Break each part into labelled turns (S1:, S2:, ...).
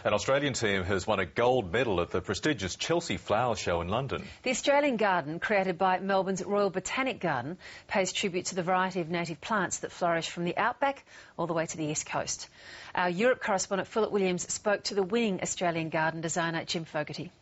S1: An Australian team has won a gold medal at the prestigious Chelsea Flower Show in London.
S2: The Australian garden, created by Melbourne's Royal Botanic Garden, pays tribute to the variety of native plants that flourish from the outback all the way to the east coast. Our Europe correspondent Philip Williams spoke to the winning Australian garden designer Jim Fogarty.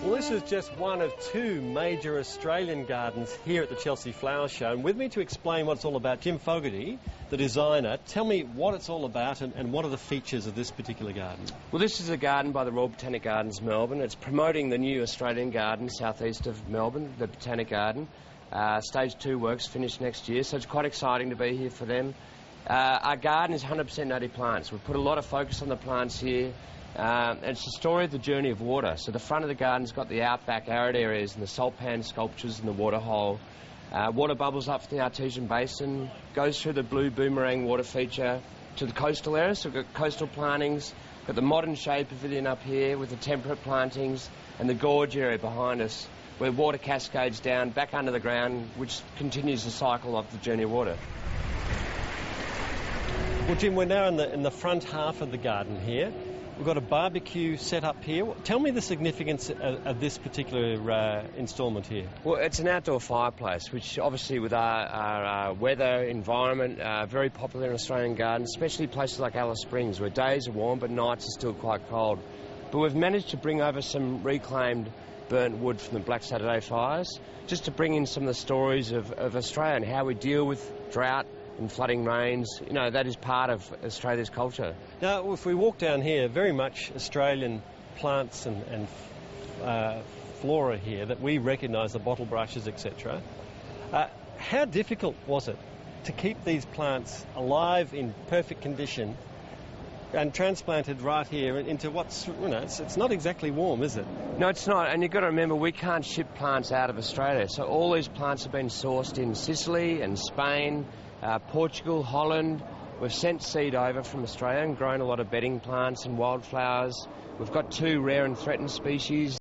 S3: Well, this is just one of two major Australian gardens here at the Chelsea Flower Show. And with me to explain what it's all about, Jim Fogarty, the designer. Tell me what it's all about and what are the features of this particular garden?
S4: Well, this is a garden by the Royal Botanic Gardens, Melbourne. It's promoting the new Australian garden southeast of Melbourne, the Botanic Garden. Stage 2 works finished next year, so it's quite exciting to be here for them. Our garden is 100% native plants. We've put a lot of focus on the plants here. And it's the story of the journey of water. So the front of the garden's got the outback arid areas and the salt pan sculptures and the water hole. Water bubbles up from the artesian basin, goes through the blue boomerang water feature to the coastal areas. So we've got coastal plantings, got the modern shade pavilion up here with the temperate plantings and the gorge area behind us where water cascades down back under the ground, which continues the cycle of the journey of water.
S3: Well, Jim, we're now in the front half of the garden here. We've got a barbecue set up here. Tell me the significance of this particular instalment here.
S4: Well, it's an outdoor fireplace, which obviously with our weather, environment, very popular in Australian gardens, especially places like Alice Springs, where days are warm but nights are still quite cold. But we've managed to bring over some reclaimed burnt wood from the Black Saturday fires, just to bring in some of the stories of Australia and how we deal with drought and flooding rains. You know, that is part of Australia's culture.
S3: Now, if we walk down here, very much Australian plants and flora here that we recognise, the bottle brushes, etc. How difficult was it to keep these plants alive in perfect condition and transplanted right here into what's, you know, it's not exactly warm, is it?
S4: No, it's not. And you've got to remember, we can't ship plants out of Australia. So all these plants have been sourced in Sicily and Spain, Portugal, Holland. We've sent seed over from Australia and grown a lot of bedding plants and wildflowers. We've got 2 rare and threatened species.